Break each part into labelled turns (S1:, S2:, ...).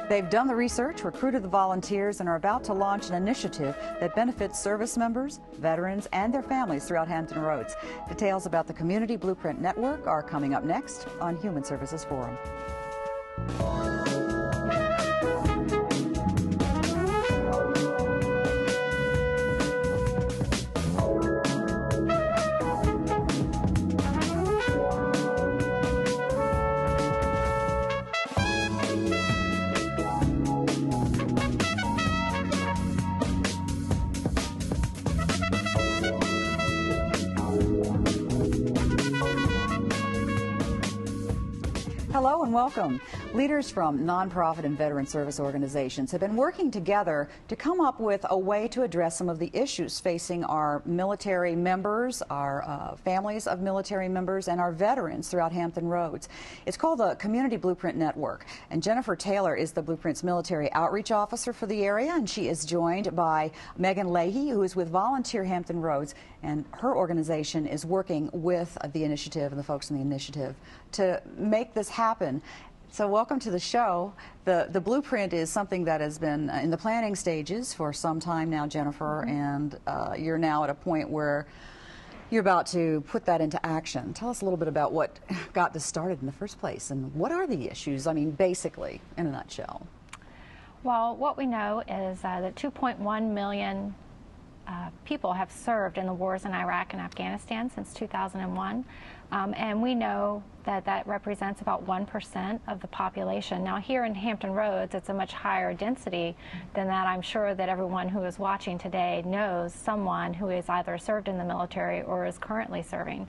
S1: They've done the research, recruited the volunteers, and are about to launch an initiative that benefits service members, veterans, and their families throughout Hampton Roads. Details about the Community Blueprint Network are coming up next on Human Services Forum. Hello and welcome. Leaders from nonprofit and veteran service organizations have been working together to come up with a way to address some of the issues facing our military members, our families of military members, and our veterans throughout Hampton Roads. It's called the Community Blueprint Network, and Jennifer Taylor is the Blueprint's military outreach officer for the area, and she is joined by Megan Leahy, who is with Volunteer Hampton Roads, and her organization is working with the initiative and the folks in the initiative to make this happen. So welcome to the show. The Blueprint is something that has been in the planning stages for some time now, Jennifer, and you're now at a point where you're about to put that into action. Tell us a little bit about what got this started in the first place, and what are the issues, I mean, basically, in a nutshell?
S2: Well, what we know is that 2.1 million people have served in the wars in Iraq and Afghanistan since 2001. And we know that that represents about 1% of the population. Now here in Hampton Roads, it's a much higher density than that. I'm sure that everyone who is watching today knows someone who is either served in the military or is currently serving.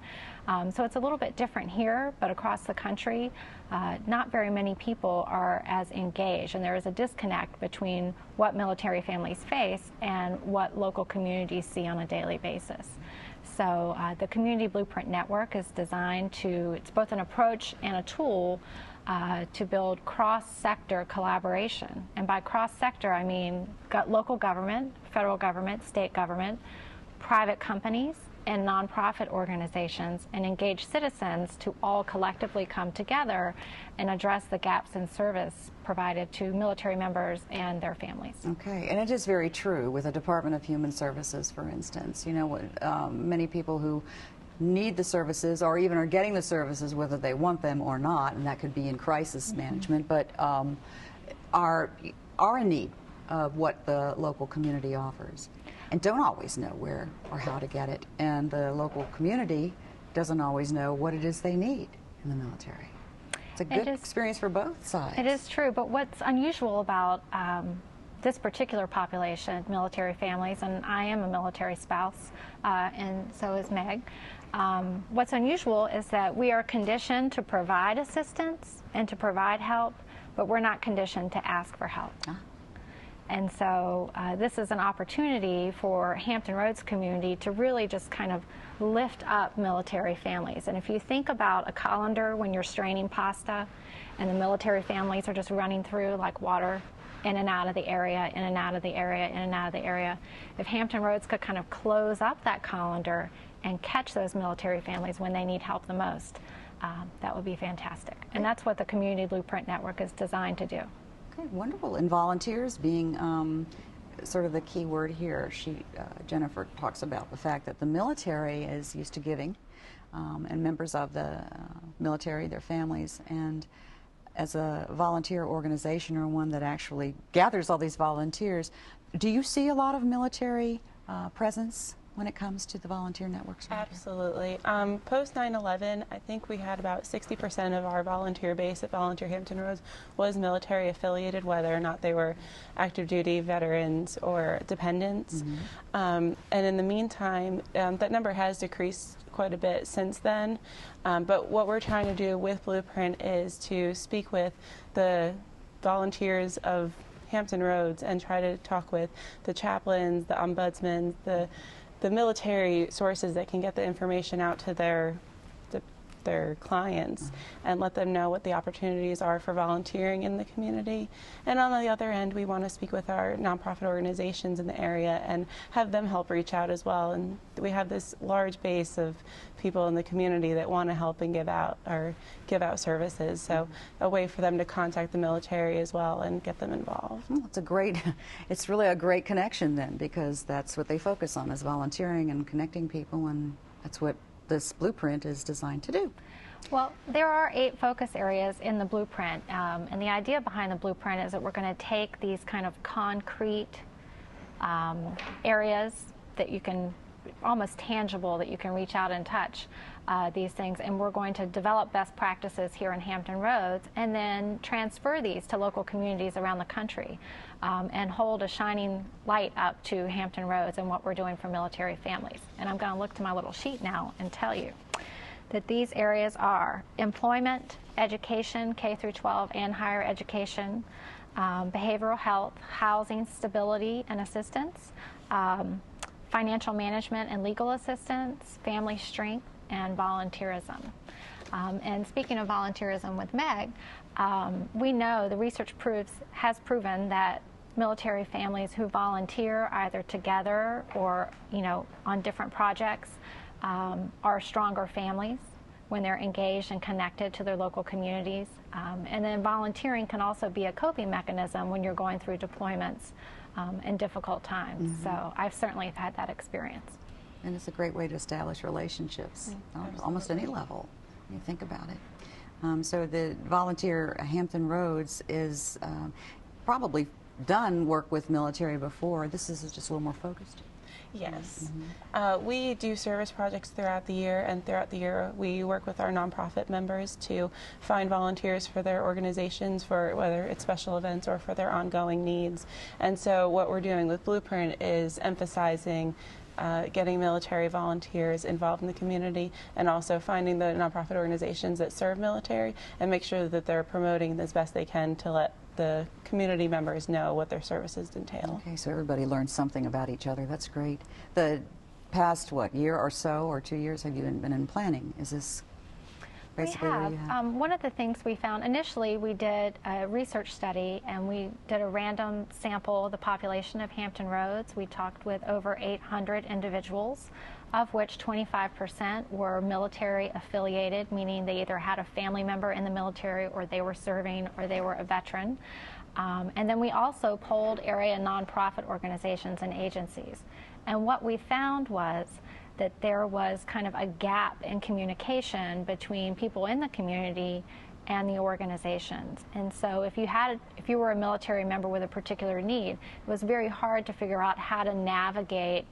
S2: So it's a little bit different here, but across the country, not very many people are as engaged, and there is a disconnect between what military families face and what local communities see on a daily basis. So the Community Blueprint Network is designed to, it's both an approach and a tool to build cross-sector collaboration. And by cross-sector, I mean local government, federal government, state government, private companies, and nonprofit organizations, and engage citizens to all collectively come together and address the gaps in service provided to military members and their families.
S1: Okay, and it is very true with the Department of Human Services, for instance. You know, many people who need the services or even are getting the services whether they want them or not, and that could be in crisis management, but are in need of what the local community offers, and don't always know where or how to get it. And the local community doesn't always know what it is they need in the military. It's a good experience for both sides.
S2: It is true, but what's unusual about this particular population, military families, and I am a military spouse, and so is Meg, what's unusual is that we are conditioned to provide assistance and to provide help, but we're not conditioned to ask for help. And so this is an opportunity for Hampton Roads community to really just kind of lift up military families. And if you think about a colander when you're straining pasta and the military families are just running through like water in and out of the area, in and out of the area, in and out of the area, if Hampton Roads could kind of close up that colander and catch those military families when they need help the most, that would be fantastic. And that's what the Community Blueprint Network is designed to do.
S1: Okay, wonderful. And volunteers being sort of the key word here. Jennifer talks about the fact that the military is used to giving, and members of the military, their families, and as a volunteer organization or one that actually gathers all these volunteers, do you see a lot of military presence when it comes to the volunteer networks?
S3: Absolutely. Post 9/11, I think we had about 60% of our volunteer base at Volunteer Hampton Roads was military affiliated, whether or not they were active duty veterans or dependents. And in the meantime, that number has decreased quite a bit since then. But what we're trying to do with Blueprint is to speak with the volunteers of Hampton Roads and try to talk with the chaplains, the ombudsmen, the military sources that can get the information out to their clients and let them know what the opportunities are for volunteering in the community. And on the other end, we want to speak with our nonprofit organizations in the area and have them help reach out as well. And we have this large base of people in the community that want to help and give out services. So a way for them to contact the military as well and get them involved.
S1: Well, it's really a great connection then, because that's what they focus on, is volunteering and connecting people, and that's what this blueprint is designed to do.
S2: Well, there are 8 focus areas in the blueprint, and the idea behind the blueprint is that we're going to take these kind of concrete areas that you can, almost tangible, that you can reach out and touch these things, and we're going to develop best practices here in Hampton Roads and then transfer these to local communities around the country, and hold a shining light up to Hampton Roads and what we're doing for military families. And I'm going to look to my little sheet now and tell you that these areas are employment, education, K through 12 and higher education, behavioral health, housing stability and assistance, financial management and legal assistance, family strength, and volunteerism. And speaking of volunteerism with Meg, we know the research has proven that military families who volunteer either together or, on different projects are stronger families when they're engaged and connected to their local communities. And then volunteering can also be a coping mechanism when you're going through deployments in difficult times. So I've certainly had that experience.
S1: And it's a great way to establish relationships on almost any level, when you think about it. So the Volunteer Hampton Roads is probably done work with military before. This is just a little more focused.
S3: Yes. We do service projects throughout the year, and throughout the year we work with our nonprofit members to find volunteers for their organizations, for whether it's special events or for their ongoing needs. And so what we're doing with Blueprint is emphasizing getting military volunteers involved in the community, and also finding the nonprofit organizations that serve military and make sure that they're promoting as best they can to let the community members know what their services entail.
S1: Okay, so everybody learns something about each other. That's great. The past, year or so, or 2 years, have you been in planning? Is this basically what you have?
S2: One of the things we found, initially we did a research study and we did a random sample of the population of Hampton Roads. We talked with over 800 individuals, of which 25% were military affiliated, meaning they either had a family member in the military or they were serving or they were a veteran. And then we also polled area nonprofit organizations and agencies. And what we found was that there was kind of a gap in communication between people in the community and the organizations. And so if you were a military member with a particular need, it was very hard to figure out how to navigate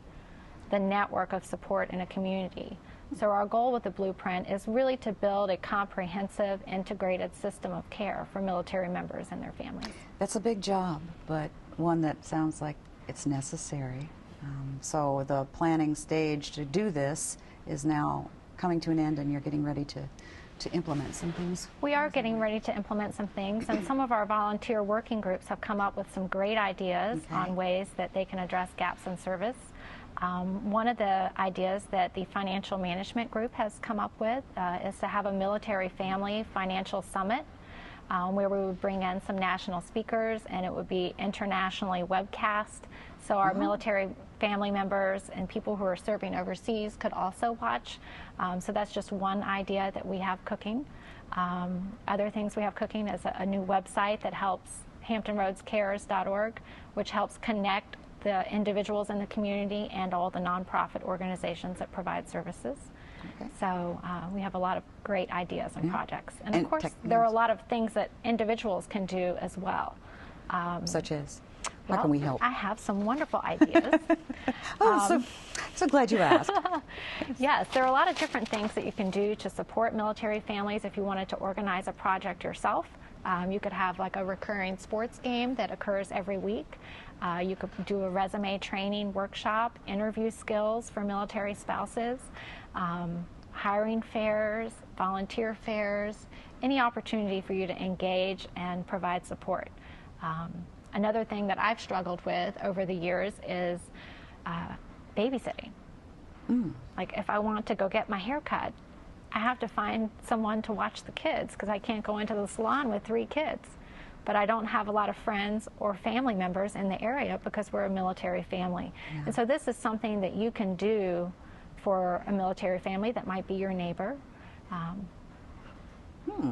S2: the network of support in a community. So our goal with the Blueprint is really to build a comprehensive, integrated system of care for military members and their families.
S1: That's a big job, but one that sounds like it's necessary. So the planning stage to do this is now coming to an end, and you're getting ready to implement some things?
S2: We are getting ready to implement some things, and some of our volunteer working groups have come up with some great ideas on ways that they can address gaps in service. One of the ideas that the financial management group has come up with is to have a military family financial summit where we would bring in some national speakers, and it would be internationally webcast. So our military family members and people who are serving overseas could also watch. So that's just one idea that we have cooking. Other things we have cooking is a new website that helps, HamptonRoadsCares.org, which helps connect the individuals in the community and all the nonprofit organizations that provide services. Okay. So we have a lot of great ideas and projects. And of course, there are a lot of things that individuals can do as well.
S1: Such as? How can we help?
S2: I have some wonderful ideas.
S1: So glad you asked.
S2: Yes, there are a lot of different things that you can do to support military families. If you wanted to organize a project yourself, you could have like a recurring sports game that occurs every week. You could do a resume training workshop, interview skills for military spouses, hiring fairs, volunteer fairs, any opportunity for you to engage and provide support. Another thing that I've struggled with over the years is babysitting. Like if I want to go get my hair cut, I have to find someone to watch the kids because I can't go into the salon with 3 kids. But I don't have a lot of friends or family members in the area because we're a military family. Yeah. And so this is something that you can do for a military family that might be your neighbor.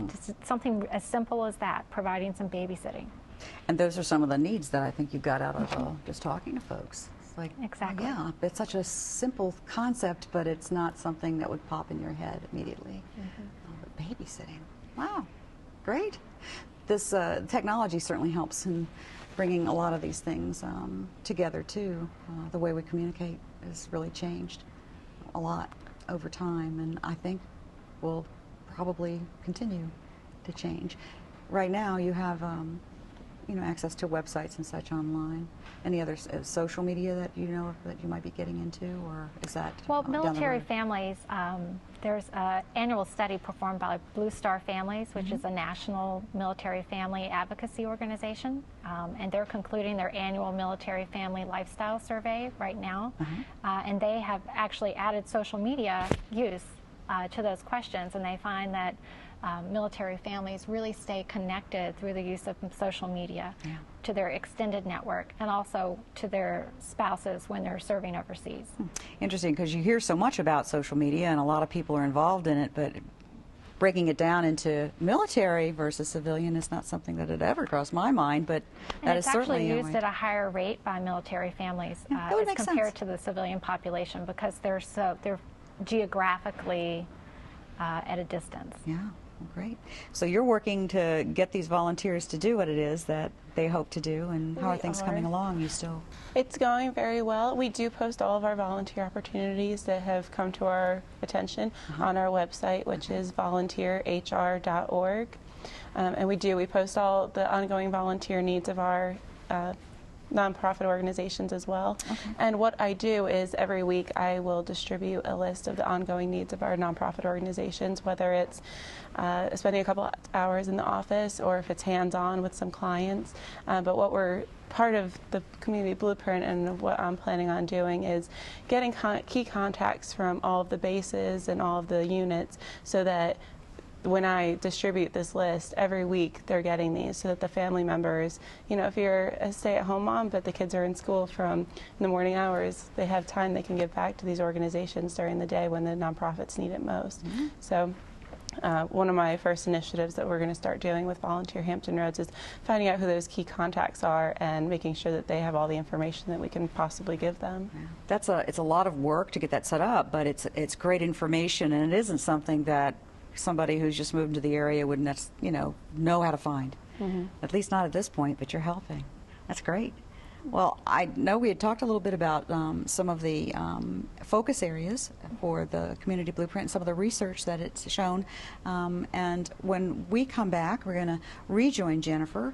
S2: Just something as simple as that, providing some babysitting.
S1: And those are some of the needs that I think you got out of just talking to folks. It's like,
S2: exactly.
S1: Yeah, it's such a simple concept, but it's not something that would pop in your head immediately. But babysitting, wow, great. This technology certainly helps in bringing a lot of these things together too. The way we communicate has really changed a lot over time, and I think will probably continue to change. Right now, you have access to websites and such online. Any other social media that you know of that you might be getting into, or is that
S2: well, military families? There's an annual study performed by Blue Star Families, which is a national military family advocacy organization, and they're concluding their annual military family lifestyle survey right now, and they have actually added social media use to those questions, and they find that military families really stay connected through the use of social media to their extended network and also to their spouses when they're serving overseas.
S1: Interesting, because you hear so much about social media and a lot of people are involved in it, but breaking it down into military versus civilian is not something that had ever crossed my mind, but that is certainly
S2: it's actually used at a higher rate by military families as compared to the civilian population because they're geographically at a distance.
S1: Yeah. Great. So you're working to get these volunteers to do what it is that they hope to do, and how are things coming along? You still?
S3: It's going very well. We do post all of our volunteer opportunities that have come to our attention on our website, which is volunteerhr.org. And we post all the ongoing volunteer needs of our nonprofit organizations as well. And what I do is every week I will distribute a list of the ongoing needs of our nonprofit organizations, whether it's spending a couple hours in the office or if it's hands-on with some clients. But what we're part of the community blueprint and what I'm planning on doing is getting key contacts from all of the bases and all of the units so that when I distribute this list every week, they're getting these so that the family members, if you're a stay-at-home mom but the kids are in school from the morning hours, they have time they can give back to these organizations during the day when the nonprofits need it most. So one of my first initiatives that we're going to start doing with Volunteer Hampton Roads is finding out who those key contacts are and making sure that they have all the information that we can possibly give them.
S1: It's a lot of work to get that set up, but it's great information, and it isn't something that somebody who's just moved into the area would know how to find. At least not at this point, but you're helping. That's great. Well, I know we had talked a little bit about some of the focus areas for the Community Blueprint and some of the research that it's shown. And when we come back, we're going to rejoin Jennifer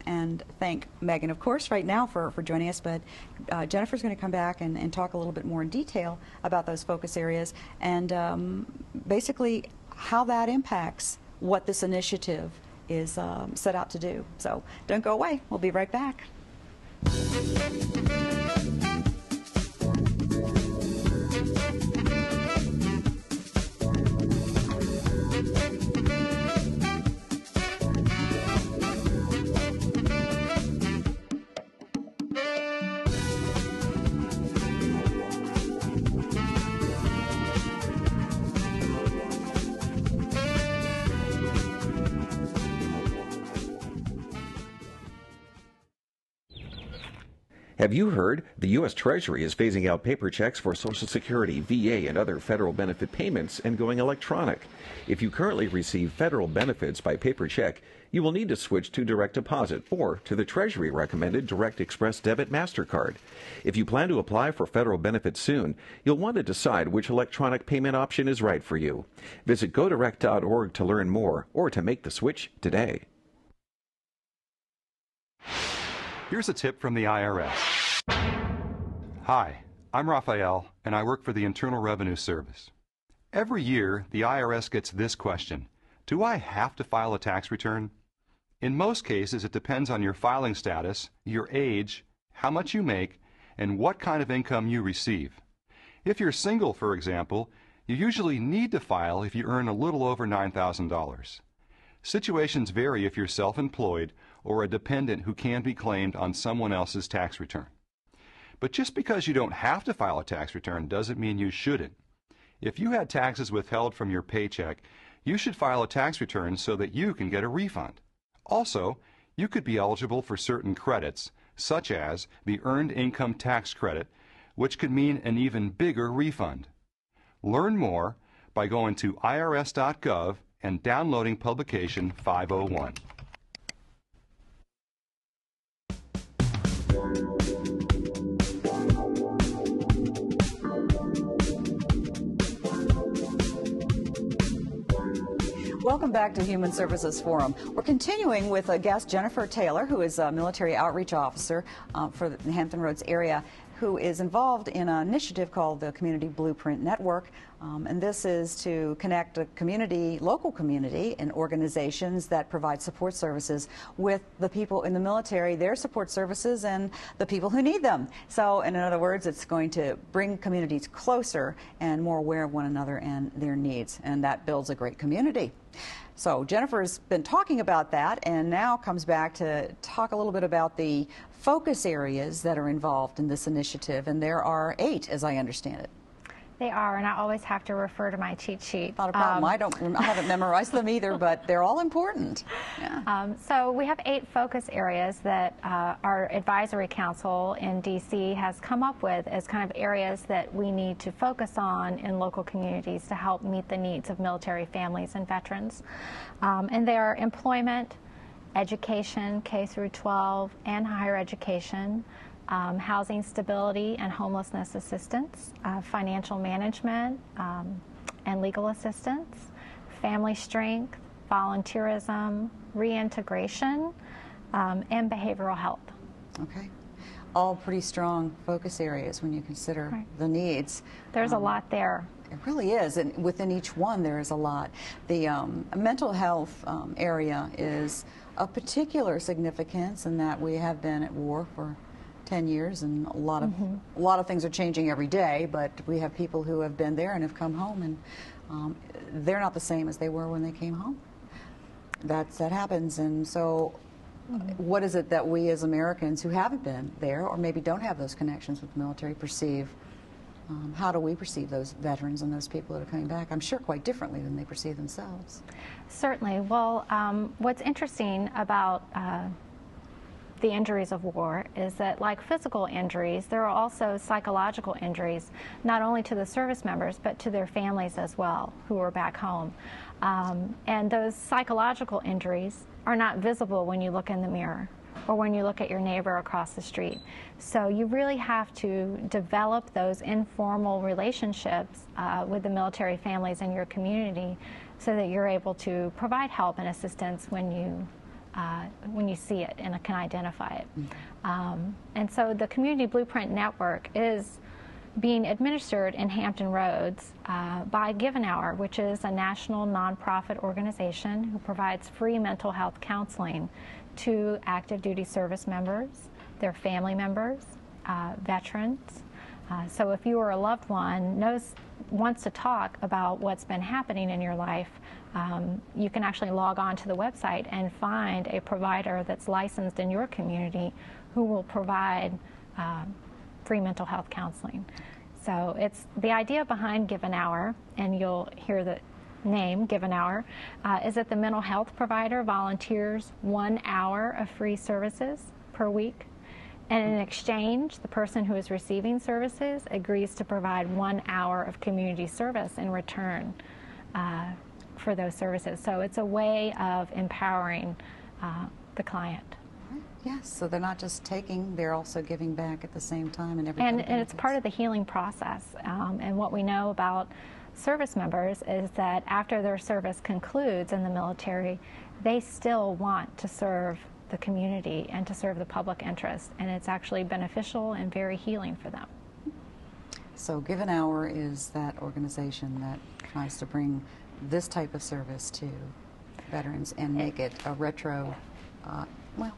S1: and thank Megan, of course, right now for joining us. But Jennifer's going to come back and talk a little bit more in detail about those focus areas and basically how that impacts what this initiative is set out to do. So don't go away. We'll be right back.
S4: Have you heard? The U.S. Treasury is phasing out paper checks for Social Security, VA, and other federal benefit payments and going electronic. If you currently receive federal benefits by paper check, you will need to switch to direct deposit or to the Treasury recommended Direct Express Debit MasterCard. If you plan to apply for federal benefits soon, you'll want to decide which electronic payment option is right for you. Visit godirect.org to learn more or to make the switch today.
S5: Here's a tip from the IRS. Hi, I'm Raphael, and I work for the Internal Revenue Service. Every year, the IRS gets this question: do I have to file a tax return? In most cases, it depends on your filing status, your age, how much you make, and what kind of income you receive. If you're single, for example, You usually need to file if you earn a little over $9,000. Situations vary if you're self-employed or a dependent who can be claimed on someone else's tax return. But just because you don't have to file a tax return doesn't mean you shouldn't. If you had taxes withheld from your paycheck, you should file a tax return so that you can get a refund. Also, you could be eligible for certain credits, such as the Earned Income Tax Credit, which could mean an even bigger refund. Learn more by going to irs.gov and downloading Publication 501.
S1: Welcome back to Human Services Forum. We're continuing with a guest, Jennifer Taylor, who is a military outreach officer for the Hampton Roads area, who is involved in an initiative called the Community Blueprint Network. And this is to connect a community, local community, and organizations that provide support services with the people in the military, their support services, and the people who need them. So, in other words, it's going to bring communities closer and more aware of one another and their needs, and that builds a great community. So Jennifer's been talking about that and now comes back to talk a little bit about the focus areas that are involved in this initiative, and there are 8, as I understand it.
S2: They are, and I always have to refer to my cheat sheet.
S1: Not a problem. I haven't memorized them either, but they're all important. Yeah.
S2: So we have 8 focus areas that our advisory council in D.C. has come up with as kind of areas that we need to focus on in local communities to help meet the needs of military families and veterans. And they are employment, education, K through 12, and higher education, housing stability and homelessness assistance, financial management and legal assistance, family strength, volunteerism, reintegration, and behavioral health.
S1: Okay. All pretty strong focus areas when you consider the needs.
S2: There's a lot there.
S1: It really is, and within each one there is a lot. The mental health area is of particular significance in that we have been at war for 10 years, and a lot of things are changing every day, but we have people who have been there and have come home, and they're not the same as they were when they came home. That happens, and so what is it that we as Americans who haven't been there or maybe don't have those connections with the military perceive? How do we perceive those veterans and those people that are coming back? I'm sure quite differently than they perceive themselves.
S2: Certainly. Well, what's interesting about the injuries of war is that, like physical injuries, there are also psychological injuries, not only to the service members, but to their families as well, who are back home. And those psychological injuries are not visible when you look in the mirror or when you look at your neighbor across the street. So you really have to develop those informal relationships with the military families in your community so that you're able to provide help and assistance when you see it and can identify it. And so the Community Blueprint Network is being administered in Hampton Roads by Give an Hour, which is a national nonprofit organization who provides free mental health counseling to active duty service members, their family members, veterans. So if you or a loved one wants to talk about what's been happening in your life, you can actually log on to the website and find a provider that's licensed in your community who will provide free mental health counseling. So it's the idea behind Give an Hour, and you'll hear the name Give an Hour, is that the mental health provider volunteers 1 hour of free services per week. And in exchange, the person who is receiving services agrees to provide 1 hour of community service in return for those services. So it's a way of empowering the client.
S1: Yes, so they're not just taking, they're also giving back at the same time, and everything.
S2: And it's part of the healing process. And what we know about service members is that after their service concludes in the military, they still want to serve the community and to serve the public interest, and it's actually beneficial and very healing for them.
S1: So Give an Hour is that organization that tries to bring this type of service to veterans and make it a retro, well,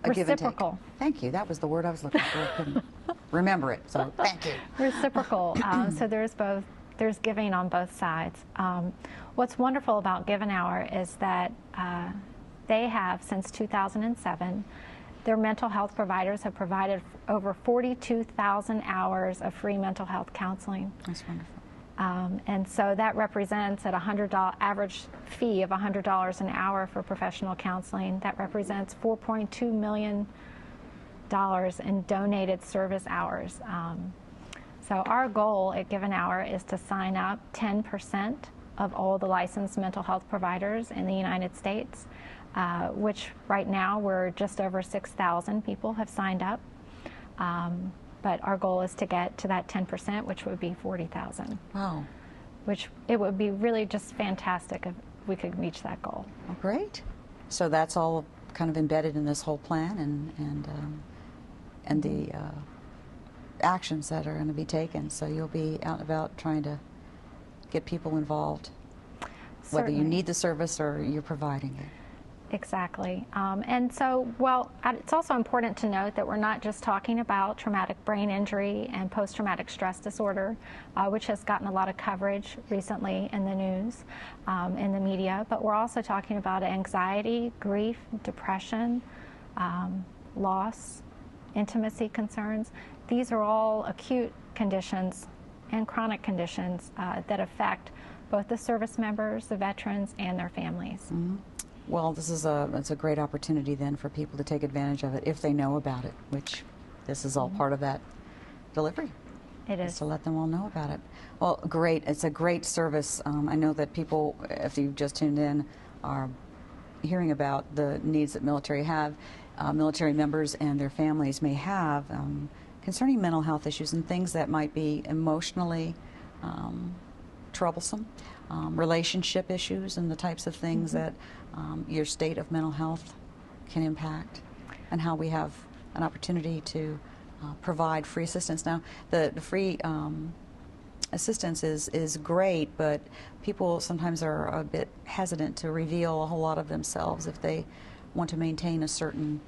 S1: a give and take.
S2: Reciprocal.
S1: Thank you. That was the word I was looking for. I couldn't remember it, so thank you.
S2: Reciprocal. So there's both there's giving on both sides. What's wonderful about Give an Hour is that they have, since 2007, their mental health providers have provided over 42,000 hours of free mental health counseling.
S1: That's wonderful.
S2: And so that represents at $100 average fee of $100 an hour for professional counseling. That represents $4.2 million in donated service hours. So our goal at Give an Hour is to sign up 10% of all the licensed mental health providers in the United States, which right now we're just over 6,000 people have signed up. But our goal is to get to that 10%, which would be 40,000.
S1: Wow.
S2: Which it would be really just fantastic if we could reach that goal.
S1: Well, great. So that's all kind of embedded in this whole plan and the actions that are going to be taken. So you'll be out and about trying to get people involved, whether you need the service or you're providing it.
S2: Exactly. And so, well, it's also important to note that we're not just talking about traumatic brain injury and post-traumatic stress disorder, which has gotten a lot of coverage recently in the news, in the media, but we're also talking about anxiety, grief, depression, loss, intimacy concerns. These are all acute conditions and chronic conditions that affect both the service members, the veterans, and their families.
S1: Mm-hmm. Well, it's a great opportunity then for people to take advantage of it if they know about it, which this is all part of that delivery.
S2: It is.
S1: To let them all know about it. Well, great. It's a great service. I know that people, if you've just tuned in, are hearing about the needs that military members and their families may have concerning mental health issues and things that might be emotionally troublesome, relationship issues and the types of things that your state of mental health can impact, and how we have an opportunity to provide free assistance. Now, the free assistance is great, but people sometimes are a bit hesitant to reveal a whole lot of themselves if they want to maintain a certain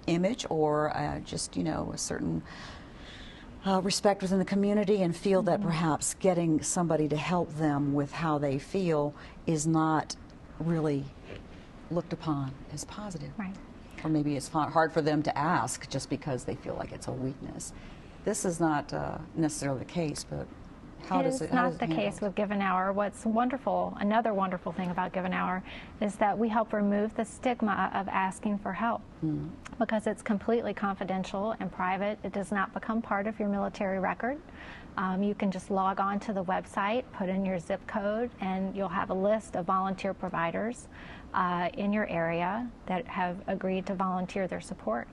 S1: image or just, a certain respect within the community, and feel that perhaps getting somebody to help them with how they feel is not really looked upon as positive.
S2: Right.
S1: Or maybe it's hard for them to ask just because they feel like it's a weakness. This is not necessarily the case, but how does it
S2: It's not the case with Give an Hour. What's wonderful, another wonderful thing about Give an Hour, is that we help remove the stigma of asking for help. Because it's completely confidential and private. It does not become part of your military record. You can just log on to the website, put in your zip code, and you'll have a list of volunteer providers in your area that have agreed to volunteer their support.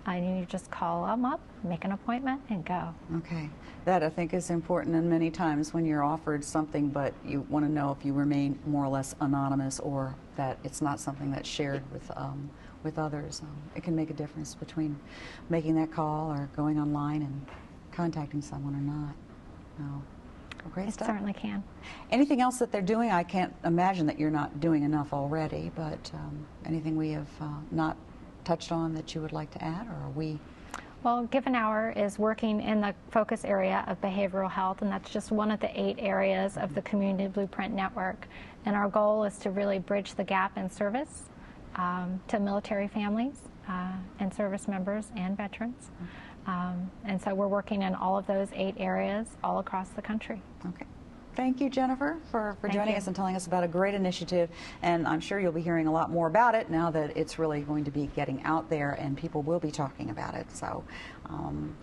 S2: And you just call them up, make an appointment, and go.
S1: Okay. That, I think, is important, and many times when you're offered something but you want to know if you remain more or less anonymous, or that it's not something that's shared with others, it can make a difference between making that call or going online and contacting someone or not. No. Well, great stuff.
S2: It certainly can.
S1: Anything else that they're doing? I can't imagine that you're not doing enough already, but anything we have not touched on that you would like to add, or are we?
S2: Well, Give an Hour is working in the focus area of behavioral health, and that's just one of the 8 areas of the Community Blueprint Network. And our goal is to really bridge the gap in service to military families and service members and veterans. And so we're working in all of those 8 areas all across the country.
S1: Okay. Thank you, Jennifer, for joining us and telling us about a great initiative. And I'm sure you'll be hearing a lot more about it now that it's really going to be getting out there and people will be talking about it. So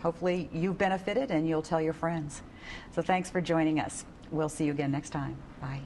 S1: hopefully you've benefited and you'll tell your friends. So thanks for joining us. We'll see you again next time. Bye.